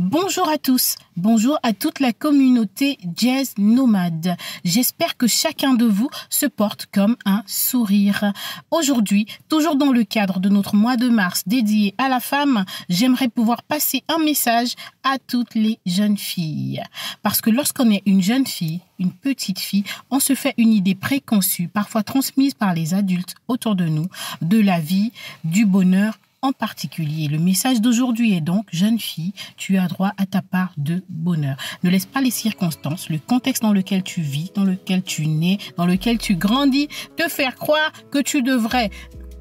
Bonjour à tous, bonjour à toute la communauté Jazz Nomade. J'espère que chacun de vous se porte comme un sourire. Aujourd'hui, toujours dans le cadre de notre mois de mars dédié à la femme, j'aimerais pouvoir passer un message à toutes les jeunes filles. Parce que lorsqu'on est une jeune fille, une petite fille, on se fait une idée préconçue, parfois transmise par les adultes autour de nous, de la vie, du bonheur, en particulier. Le message d'aujourd'hui est donc, jeune fille, tu as droit à ta part de bonheur. Ne laisse pas les circonstances, le contexte dans lequel tu vis, dans lequel tu nais, dans lequel tu grandis, te faire croire que tu devrais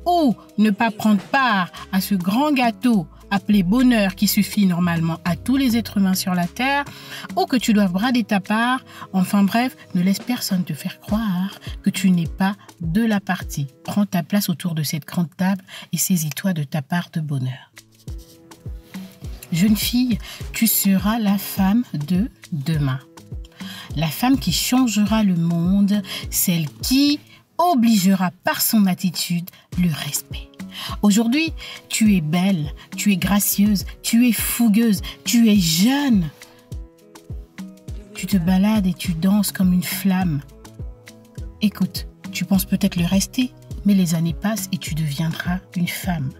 ou ne pas prendre part à ce grand gâteau appelé bonheur qui suffit normalement à tous les êtres humains sur la terre, ou que tu dois brader ta part. Enfin bref, ne laisse personne te faire croire que tu n'es pas de la partie. Prends ta place autour de cette grande table et saisis-toi de ta part de bonheur. Jeune fille, tu seras la femme de demain. La femme qui changera le monde, celle qui obligera par son attitude le respect. Aujourd'hui, tu es belle, tu es gracieuse, tu es fougueuse, tu es jeune. Tu te balades et tu danses comme une flamme. Écoute, tu penses peut-être le rester, mais les années passent et tu deviendras une femme.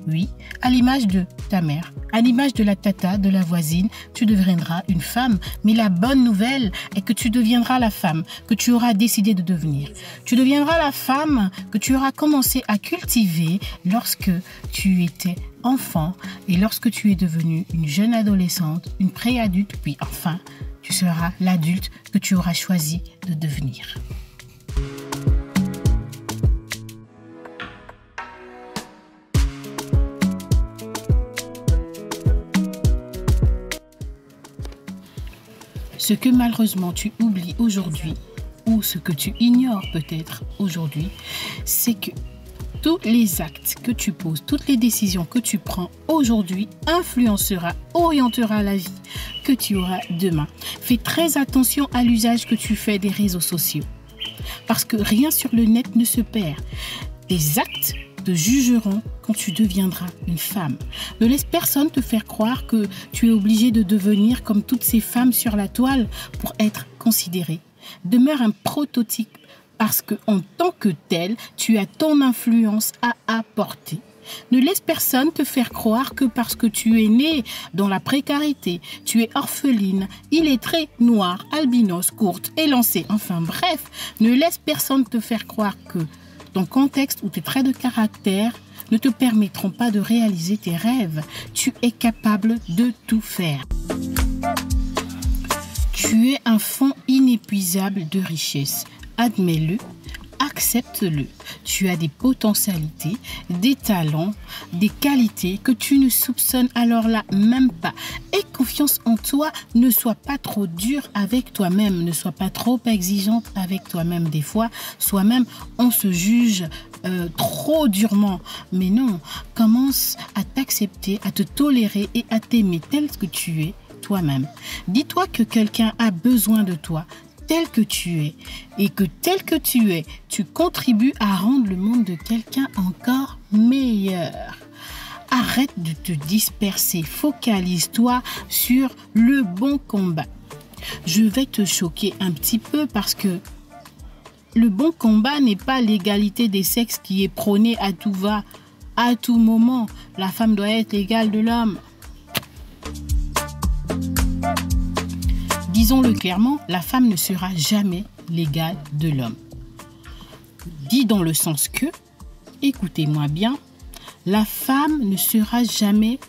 Oui, à l'image de ta mère, à l'image de la tata, de la voisine, tu deviendras une femme. Mais la bonne nouvelle est que tu deviendras la femme que tu auras décidé de devenir. Tu deviendras la femme que tu auras commencé à cultiver lorsque tu étais enfant et lorsque tu es devenue une jeune adolescente, une préadulte, puis enfin, tu seras l'adulte que tu auras choisi de devenir. Ce que malheureusement tu oublies aujourd'hui, ou ce que tu ignores peut-être aujourd'hui, c'est que tous les actes que tu poses, toutes les décisions que tu prends aujourd'hui orientera la vie que tu auras demain. Fais très attention à l'usage que tu fais des réseaux sociaux. Parce que rien sur le net ne se perd. Tes actes te jugeront quand tu deviendras une femme. Ne laisse personne te faire croire que tu es obligé de devenir comme toutes ces femmes sur la toile pour être considérée. Demeure un prototype parce que en tant que tel, tu as ton influence à apporter. Ne laisse personne te faire croire que parce que tu es née dans la précarité, tu es orpheline, illettrée, noire, albinos, courte, élancée, enfin bref, ne laisse personne te faire croire que ton contexte ou tes traits de caractère ne te permettront pas de réaliser tes rêves. Tu es capable de tout faire. Tu es un fonds inépuisable de richesse. Admets-le, accepte-le. Tu as des potentialités, des talents, des qualités que tu ne soupçonnes alors là même pas. Aie confiance en toi, ne sois pas trop dur avec toi-même, ne sois pas trop exigeante avec toi-même. Des fois, soi-même, on se juge trop durement. Mais non, commence à t'accepter, à te tolérer et à t'aimer tel que tu es toi-même. Dis-toi que quelqu'un a besoin de toi, tel que tu es, et que tel que tu es, tu contribues à rendre le monde de quelqu'un encore meilleur. Arrête de te disperser, focalise-toi sur le bon combat. Je vais te choquer un petit peu parce que le bon combat n'est pas l'égalité des sexes qui est prônée à tout va, à tout moment. La femme doit être l'égale de l'homme. Disons-le clairement, la femme ne sera jamais l'égale de l'homme. Dit dans le sens que, écoutez-moi bien, la femme ne sera jamais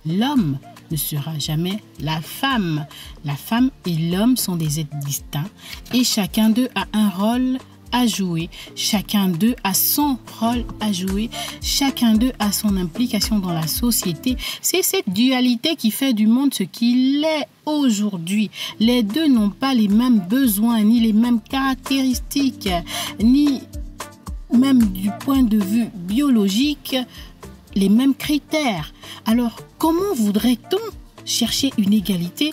l'homme, ne sera jamais la femme. La femme et l'homme sont des êtres distincts et chacun d'eux a un rôle à jouer. Chacun d'eux a son rôle à jouer. Chacun d'eux a son implication dans la société. C'est cette dualité qui fait du monde ce qu'il est aujourd'hui. Les deux n'ont pas les mêmes besoins, ni les mêmes caractéristiques, ni même du point de vue biologique, les mêmes critères. Alors, comment voudrait-on chercher une égalité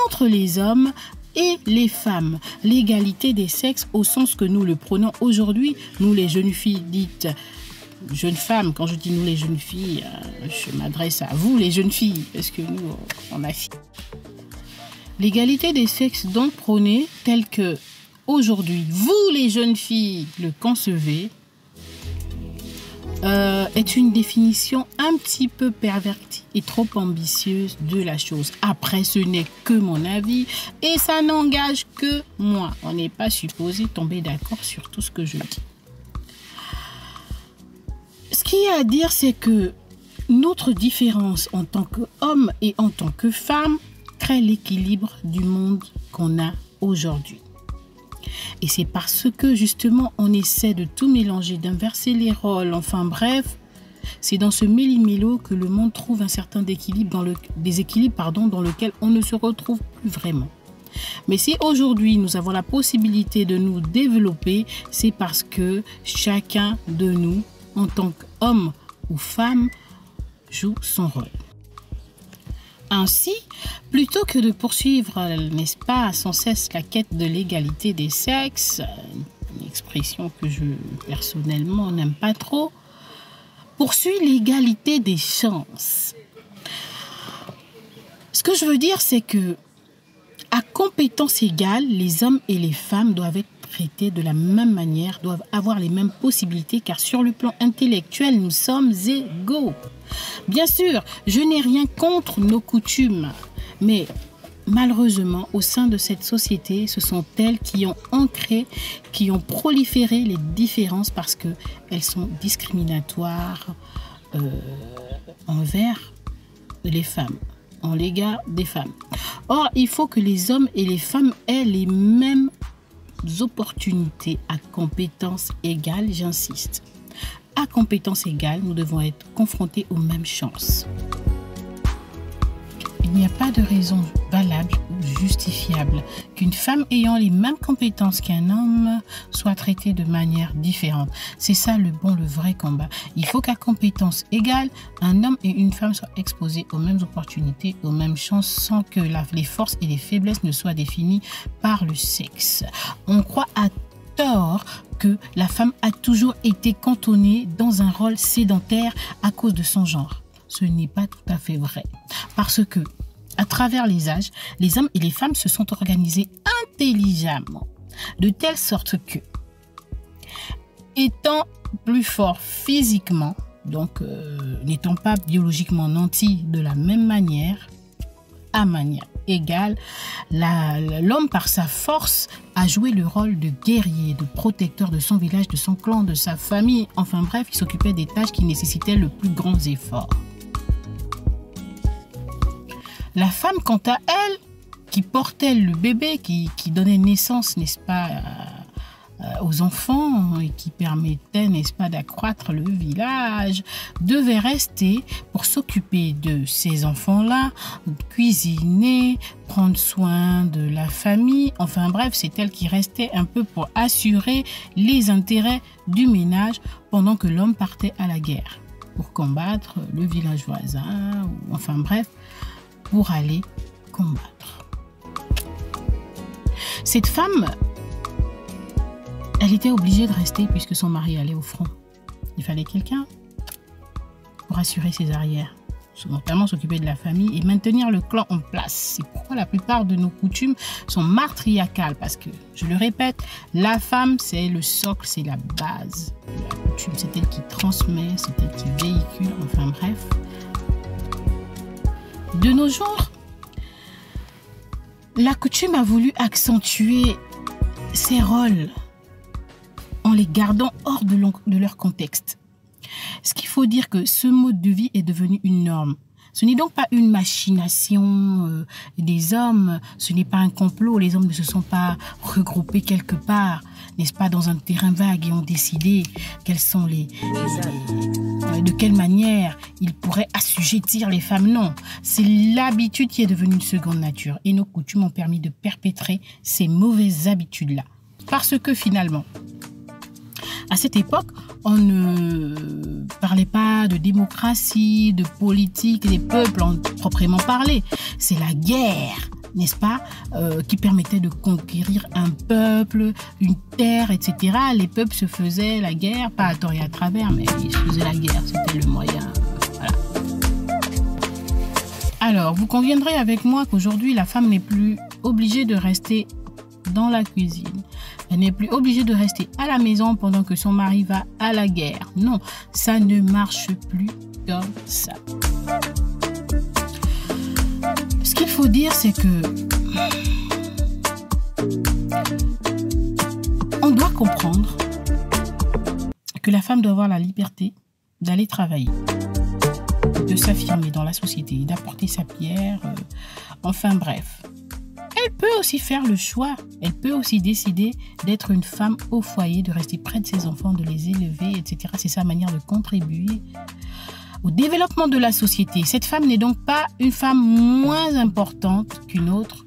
entre les hommes et les femmes, l'égalité des sexes au sens que nous le prenons aujourd'hui, nous les jeunes filles dites jeunes femmes, quand je dis nous les jeunes filles, je m'adresse à vous les jeunes filles, parce que nous, on a fille. L'égalité des sexes donc prônée telle que aujourd'hui, vous les jeunes filles le concevez, est une définition un petit peu pervertie et trop ambitieuse de la chose. Après, ce n'est que mon avis et ça n'engage que moi. On n'est pas supposé tomber d'accord sur tout ce que je dis. Ce qu'il y a à dire, c'est que notre différence en tant qu'homme et en tant que femme crée l'équilibre du monde qu'on a aujourd'hui. Et c'est parce que justement on essaie de tout mélanger, d'inverser les rôles, enfin bref, c'est dans ce méli-mélo que le monde trouve un certain déséquilibre dans lequel on ne se retrouve plus vraiment. Mais si aujourd'hui nous avons la possibilité de nous développer, c'est parce que chacun de nous, en tant qu'homme ou femme, joue son rôle. Ainsi, plutôt que de poursuivre, n'est-ce pas, sans cesse la quête de l'égalité des sexes, une expression que je personnellement n'aime pas trop, poursuit l'égalité des chances. Ce que je veux dire, c'est que à compétences égales, les hommes et les femmes doivent être traités de la même manière, doivent avoir les mêmes possibilités, car sur le plan intellectuel, nous sommes égaux. Bien sûr, je n'ai rien contre nos coutumes, mais malheureusement, au sein de cette société, ce sont elles qui ont ancré, qui ont proliféré les différences parce qu'elles sont discriminatoires envers les femmes, en l'égard des femmes. Or, il faut que les hommes et les femmes aient les mêmes opportunités à compétences égales, j'insiste. À compétences égales, nous devons être confrontés aux mêmes chances. Il n'y a pas de raison valable ou justifiable qu'une femme ayant les mêmes compétences qu'un homme soit traitée de manière différente. C'est ça le vrai combat. Il faut qu'à compétences égales, un homme et une femme soient exposés aux mêmes opportunités, aux mêmes chances, sans que les forces et les faiblesses ne soient définies par le sexe. On croit à tort que la femme a toujours été cantonnée dans un rôle sédentaire à cause de son genre. Ce n'est pas tout à fait vrai. Parce que, à travers les âges, les hommes et les femmes se sont organisés intelligemment, de telle sorte que, étant plus forts physiquement, donc n'étant pas biologiquement nantis de la même manière, à manière égale, l'homme par sa force a joué le rôle de guerrier, de protecteur de son village, de son clan, de sa famille. Enfin bref, il s'occupait des tâches qui nécessitaient le plus grand effort. La femme, quant à elle, qui portait le bébé, qui donnait naissance, n'est-ce pas, aux enfants et qui permettait, n'est-ce pas, d'accroître le village, devait rester pour s'occuper de ces enfants-là, cuisiner, prendre soin de la famille. Enfin bref, c'est elle qui restait un peu pour assurer les intérêts du ménage pendant que l'homme partait à la guerre pour combattre le village voisin, ou enfin bref, pour aller combattre. Cette femme, elle était obligée de rester puisque son mari allait au front. Il fallait quelqu'un pour assurer ses arrières, notamment s'occuper de la famille et maintenir le clan en place. C'est pourquoi la plupart de nos coutumes sont matriarcales parce que, je le répète, la femme, c'est le socle, c'est la base de la coutume. C'est elle qui transmet, c'est elle qui véhicule, enfin bref. De nos jours, la coutume a voulu accentuer ces rôles en les gardant hors de leur contexte. Ce qu'il faut dire que ce mode de vie est devenu une norme. Ce n'est donc pas une machination des hommes, ce n'est pas un complot, les hommes ne se sont pas regroupés quelque part, n'est-ce pas, dans un terrain vague et ont décidé de quelle manière ils pourraient assujettir les femmes. Non, c'est l'habitude qui est devenue une seconde nature et nos coutumes ont permis de perpétrer ces mauvaises habitudes-là. Parce que finalement, à cette époque, on ne parlait pas de démocratie, de politique des peuples proprement parlé. C'est la guerre n'est-ce pas, qui permettait de conquérir un peuple, une terre, etc. Les peuples se faisaient la guerre, pas à tort et à travers, mais ils se faisaient la guerre, c'était le moyen. Voilà. Alors, vous conviendrez avec moi qu'aujourd'hui, la femme n'est plus obligée de rester dans la cuisine. Elle n'est plus obligée de rester à la maison pendant que son mari va à la guerre. Non, ça ne marche plus comme ça. Ce qu'il faut dire, c'est que on doit comprendre que la femme doit avoir la liberté d'aller travailler, de s'affirmer dans la société, d'apporter sa pierre, enfin bref. Elle peut aussi faire le choix, elle peut aussi décider d'être une femme au foyer, de rester près de ses enfants, de les élever, etc. C'est sa manière de contribuer au développement de la société. Cette femme n'est donc pas une femme moins importante qu'une autre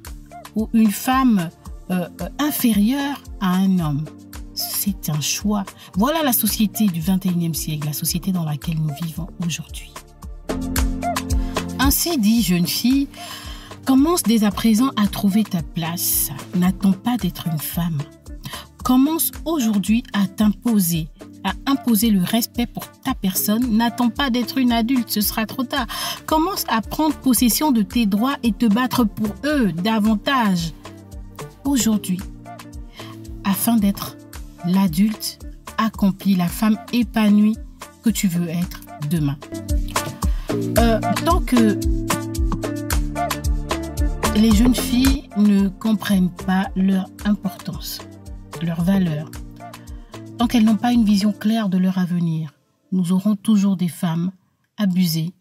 ou une femme inférieure à un homme. C'est un choix. Voilà la société du 21e siècle, la société dans laquelle nous vivons aujourd'hui. Ainsi dit, jeune fille, commence dès à présent à trouver ta place. N'attends pas d'être une femme. Commence aujourd'hui à t'imposer, à imposer le respect pour ta personne. N'attends pas d'être une adulte, ce sera trop tard. Commence à prendre possession de tes droits et te battre pour eux davantage aujourd'hui, afin d'être l'adulte accompli, la femme épanouie que tu veux être demain. Tant que les jeunes filles ne comprennent pas leur importance, leur valeur, tant qu'elles n'ont pas une vision claire de leur avenir, nous aurons toujours des femmes abusées,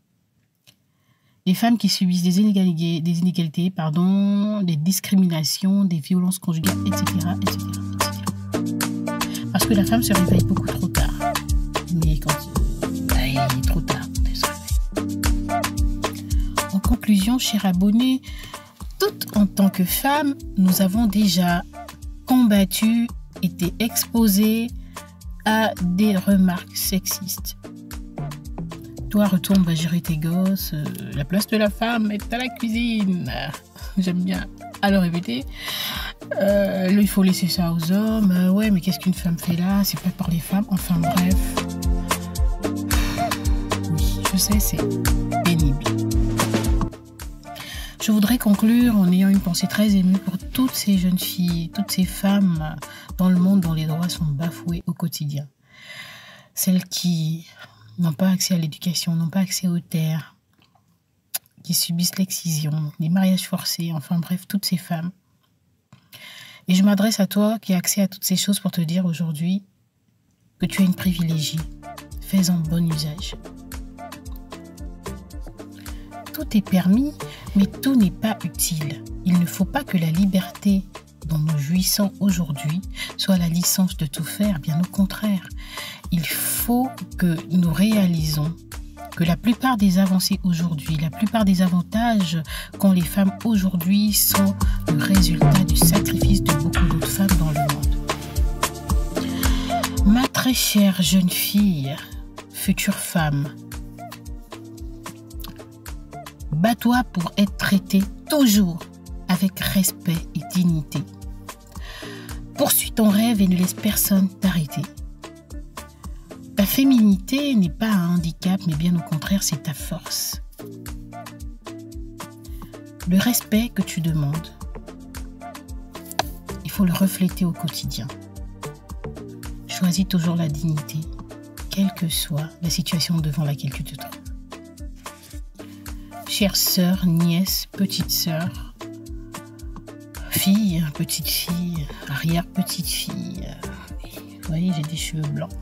des femmes qui subissent des inégalités, des discriminations, des violences conjugales, etc., etc., etc. Parce que la femme se réveille beaucoup trop tard. Mais quand il est trop tard, elle se réveille. En conclusion, chers abonnés, toutes en tant que femmes, nous avons déjà combattu, été exposées à des remarques sexistes. Toi, retourne, va gérer tes gosses. La place de la femme est à la cuisine. J'aime bien à le répéter. Là, il faut laisser ça aux hommes. Ouais, mais qu'est-ce qu'une femme fait là? C'est pas pour les femmes. Enfin, bref. Oui, je sais, c'est pénible. Je voudrais conclure en ayant une pensée très émue pour toutes ces jeunes filles, toutes ces femmes dans le monde dont les droits sont bafoués au quotidien. Celles qui n'ont pas accès à l'éducation, n'ont pas accès aux terres, qui subissent l'excision, les mariages forcés, enfin bref, toutes ces femmes. Et je m'adresse à toi qui as accès à toutes ces choses pour te dire aujourd'hui que tu es une privilégiée. Fais-en bon usage. Tout est permis, mais tout n'est pas utile. Il ne faut pas que la liberté dont nous jouissons aujourd'hui soit la licence de tout faire, bien au contraire. Il faut que nous réalisons que la plupart des avancées aujourd'hui, la plupart des avantages qu'ont les femmes aujourd'hui sont le résultat du sacrifice de beaucoup d'autres femmes dans le monde. Ma très chère jeune fille, future femme, bats-toi pour être traitée toujours avec respect et dignité. Poursuis ton rêve et ne laisse personne t'arrêter. Ta féminité n'est pas un handicap, mais bien au contraire, c'est ta force. Le respect que tu demandes, il faut le refléter au quotidien. Choisis toujours la dignité, quelle que soit la situation devant laquelle tu te trouves. Chère sœur, nièce, petite sœur, fille, petite fille, arrière-petite fille. Vous voyez, j'ai des cheveux blancs.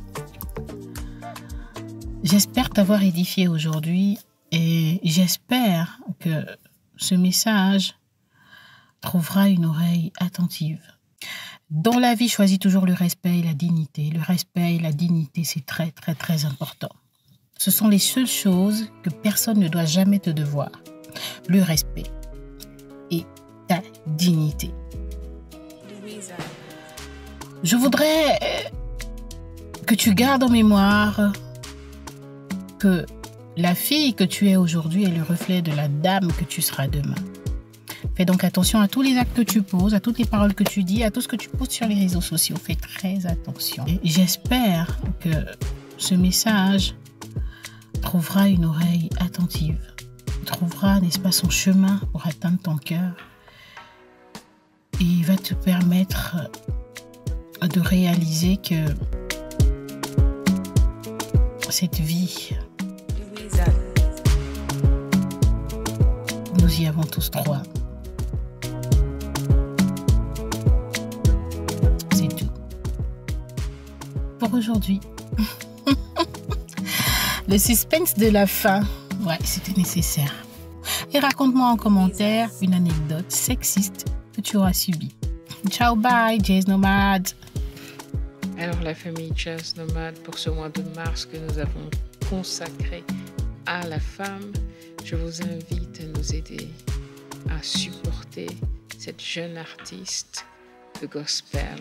J'espère t'avoir édifié aujourd'hui et j'espère que ce message trouvera une oreille attentive. Dans la vie, choisis toujours le respect et la dignité. Le respect et la dignité, c'est très, très, très important. Ce sont les seules choses que personne ne doit jamais te devoir. Le respect et ta dignité. Je voudrais que tu gardes en mémoire que la fille que tu es aujourd'hui est le reflet de la dame que tu seras demain. Fais donc attention à tous les actes que tu poses, à toutes les paroles que tu dis, à tout ce que tu poses sur les réseaux sociaux. Fais très attention. Et j'espère que ce message trouvera une oreille attentive. Trouvera, n'est-ce pas, son chemin pour atteindre ton cœur. Et il va te permettre de réaliser que cette vie, nous y avons tous droit. C'est tout pour aujourd'hui. Le suspense de la fin, ouais, c'était nécessaire. Et raconte-moi en commentaire une anecdote sexiste que tu auras subie. Ciao, bye, Jazz Nomad. Alors la famille Jazz Nomad, pour ce mois de mars que nous avons consacré à la femme, je vous invite à nous aider à supporter cette jeune artiste de gospel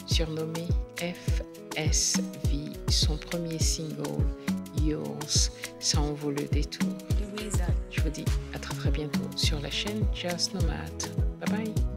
surnommée FSV. Son premier single, Yours, ça en vaut le détour. Je vous dis à très bientôt sur la chaîne Jazz Nomad. Bye bye.